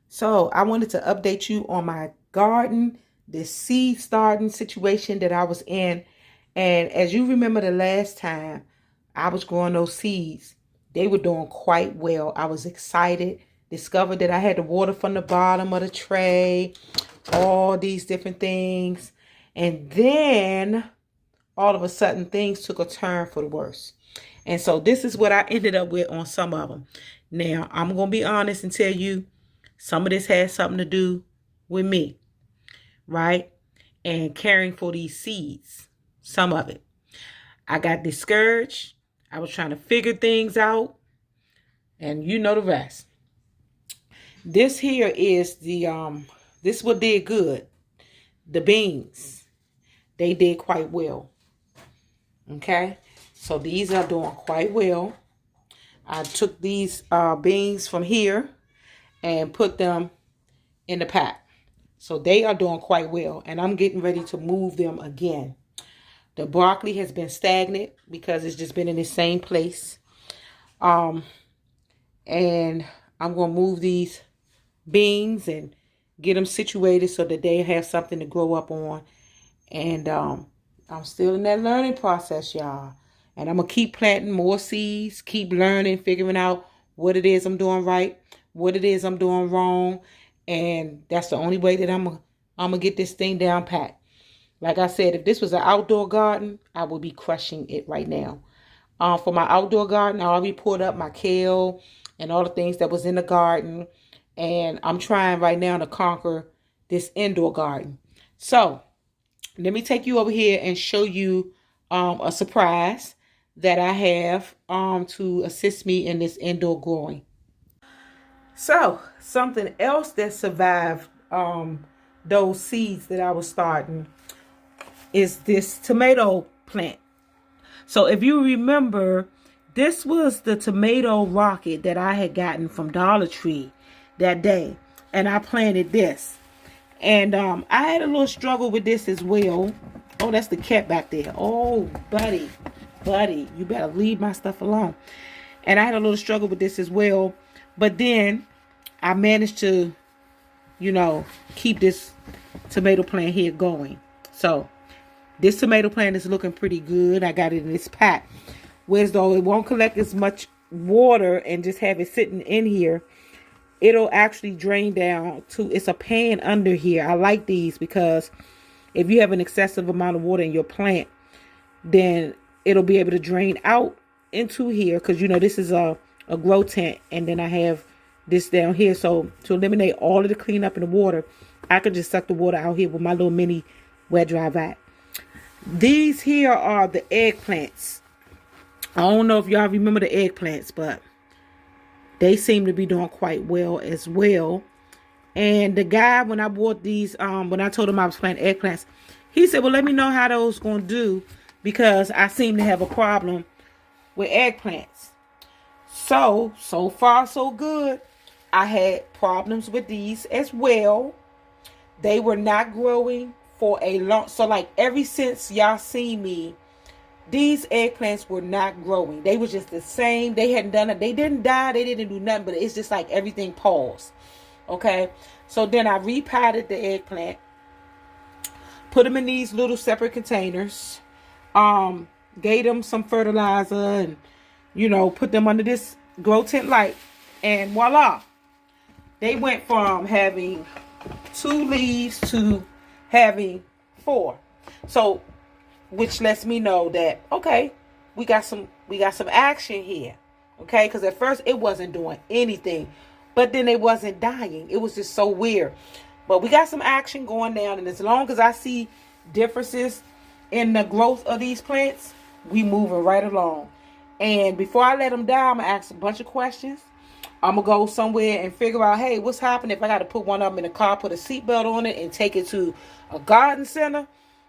So I wanted to update you on my garden, this seed starting situation that I was in. And as you remember the last time I was growing those seeds, they were doing quite well. I was excited, discovered that I had the water from the bottom of the tray, all these different things. And then all of a sudden things took a turn for the worse. And so this is what I ended up with on some of them. Now, I'm going to be honest and tell you, some of this has something to do with me, right? And caring for these seeds, some of it. I got discouraged. I was trying to figure things out. And you know the rest. This here is this what did good. The beans. They did quite well. Okay? So these are doing quite well. I took these beans from here and put them in the pack. So they are doing quite well. And I'm getting ready to move them again. The broccoli has been stagnant because it's just been in the same place. And I'm going to move these beans and get them situated so that they have something to grow up on. And I'm still in that learning process, y'all. And I'm going to keep planting more seeds, keep learning, figuring out what it is I'm doing right, what it is I'm doing wrong. And that's the only way that I'm going to get this thing down pat. Like I said, if this was an outdoor garden, I would be crushing it right now. For my outdoor garden, I already poured up my kale and all the things that was in the garden. And I'm trying right now to conquer this indoor garden. So let me take you over here and show you a surprise that I have to assist me in this indoor growing. So something else that survived those seeds that I was starting is this tomato plant. So if you remember, this was the tomato rocket that I had gotten from Dollar Tree that day. And I planted this. And I had a little struggle with this as well. Oh, that's the cat back there. Oh, buddy, you better leave my stuff alone. And I had a little struggle with this as well. But then I managed to, keep this tomato plant here going. So this tomato plant is looking pretty good. I got it in this pack. Whereas though it won't collect as much water and just have it sitting in here, it'll actually drain down to, it's a pan under here. I like these because if you have an excessive amount of water in your plant, then it'll be able to drain out into here. Because, this is a grow tent. And then I have this down here. So to eliminate all of the cleanup in the water, I could just suck the water out here with my little mini wet dry vac. These here are the eggplants. I don't know if y'all remember the eggplants, but they seem to be doing quite well as well. And the guy, when I bought these, when I told him I was planting eggplants, he said, well, let me know how those going to do because I seem to have a problem with eggplants. So far, so good. I had problems with these as well. They were not growing for a long, so like ever since y'all seen me, these eggplants were not growing. They were just the same. They hadn't done it. They didn't die. They didn't do nothing. But it's just like everything paused. Okay. So then I repotted the eggplant. Put them in these little separate containers. Gave them some fertilizer and, put them under this grow tent light. And voila. They went from having 2 leaves to having 4. So which lets me know that, okay, we got some action here. Okay, because at first it wasn't doing anything, but then it wasn't dying. It was just so weird. But we got some action going down, and as long as I see differences in the growth of these plants, we moving right along. And before I let them die, I'm gonna ask a bunch of questions. I'm gonna go somewhere and figure out, hey, what's happening if I got to put one of them in the car, put a seatbelt on it, and take it to a garden center.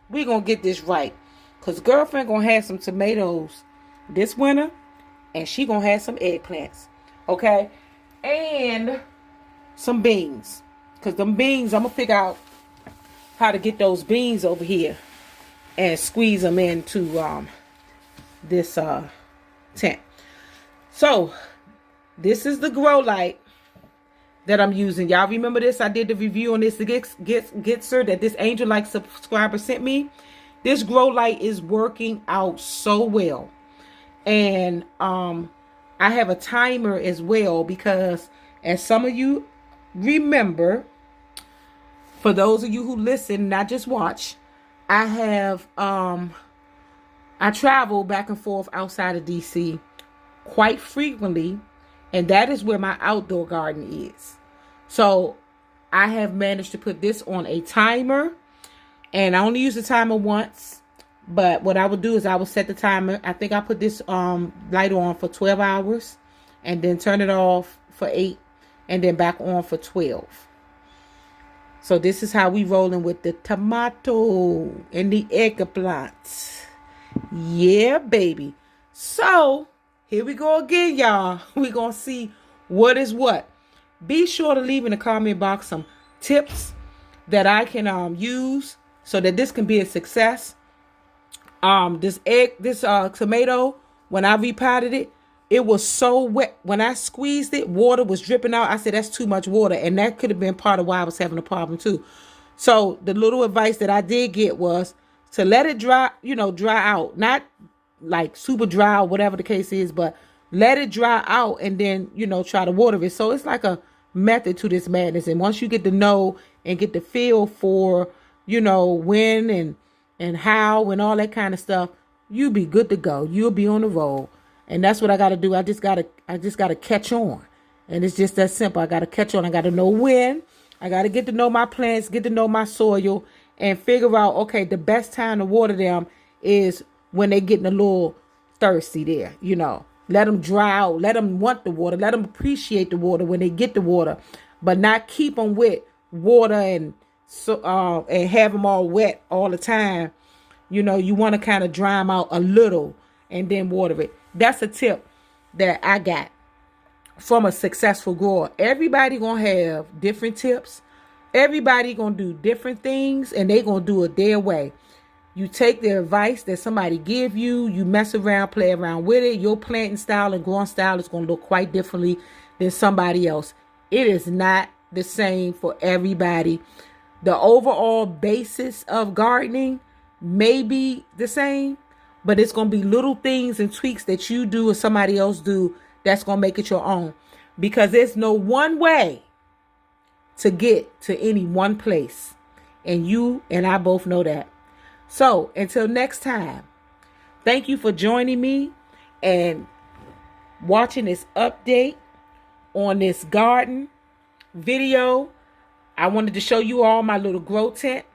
We gonna get this right. Because girlfriend going to have some tomatoes this winter. And she going to have some eggplants. Okay? And some beans. Because them beans, I'm going to figure out how to get those beans over here. And squeeze them into this tent. So, this is the grow light that I'm using. Y'all remember this? I did the review on this Gitzer that this Angel Like subscriber sent me. This grow light is working out so well. And I have a timer as well, because as some of you remember, for those of you who listen, not just watch, I have I travel back and forth outside of DC quite frequently, and that is where my outdoor garden is. So I have managed to put this on a timer, and I only use the timer once. But what I would do is I would set the timer. I think I put this light on for 12 hours and then turn it off for 8 and then back on for 12. So this is how we rolling with the tomato and the eggplants. Yeah, baby. So here we go again, y'all. We're going to see what is what. Be sure to leave in the comment box some tips that I can use so that this can be a success. This tomato, when I repotted it, it was so wet. When I squeezed it, water was dripping out. I said, that's too much water. And that could have been part of why I was having a problem too. So the little advice that I did get was to let it dry, dry out. Not like super dry or whatever the case is, but let it dry out and then, try to water it. So it's like a method to this madness. And once you get to know and get the feel for, when and how and all that kind of stuff, you'll be good to go. You'll be on the roll. And that's what I got to do. I just got to catch on. And it's just that simple. I got to catch on. I got to know when. I got to get to know my plants, get to know my soil, and figure out, okay, the best time to water them is when they're getting a little thirsty there, Let them dry out. Let them want the water. Let them appreciate the water when they get the water. But not keep them with water and have them all wet all the time. You want to kind of dry them out a little and then water it. That's a tip that I got from a successful grower. Everybody gonna have different tips. Everybody gonna do different things, and they gonna do it their way. You take the advice that somebody give you, you mess around, play around with it. Your planting style and growing style is gonna look quite differently than somebody else. It is not the same for everybody. The overall basis of gardening may be the same, but it's going to be little things and tweaks that you do or somebody else do that's going to make it your own. Because there's no one way to get to any one place. And you and I both know that. So until next time, thank you for joining me and watching this update on this garden video. I wanted to show you all my little grow tent.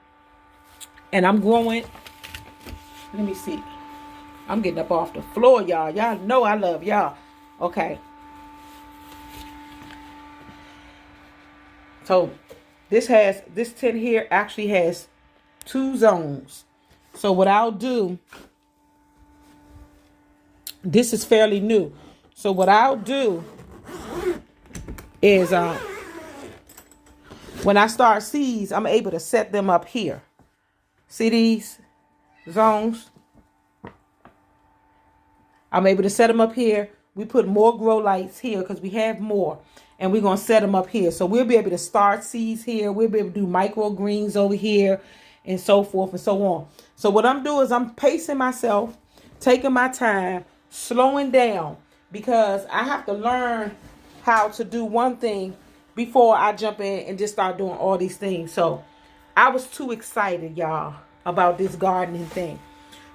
And I'm growing. Let me see. I'm getting up off the floor, y'all. Y'all know I love y'all. Okay. So this tent here actually has 2 zones. So what I'll do, this is fairly new. So what I'll do is when I start seeds, I'm able to set them up here. See these zones? I'm able to set them up here. We put more grow lights here because we have more. And we're going to set them up here. So we'll be able to start seeds here. We'll be able to do microgreens over here and so forth and so on. So what I'm doing is I'm pacing myself, taking my time, slowing down. Because I have to learn how to do one thing before I jump in and just start doing all these things. So I was too excited, y'all, about this gardening thing,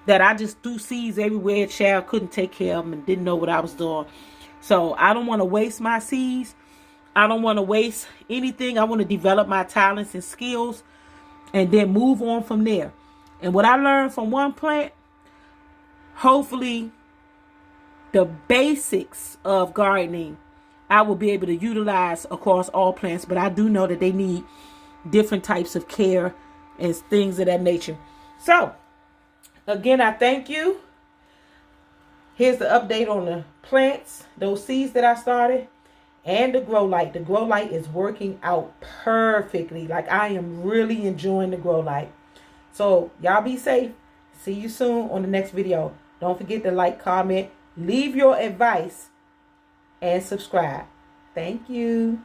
that I just threw seeds everywhere. Child couldn't take care of them and didn't know what I was doing. So I don't want to waste my seeds. I don't want to waste anything. I want to develop my talents and skills and then move on from there. And what I learned from one plant, hopefully the basics of gardening, I will be able to utilize across all plants. But I do know that they need different types of care and things of that nature. So again, I thank you. Here's the update on the plants, those seeds that I started, and the grow light. The grow light is working out perfectly. Like, I am really enjoying the grow light. So y'all be safe. See you soon on the next video. Don't forget to like, comment, leave your advice, and subscribe. Thank you.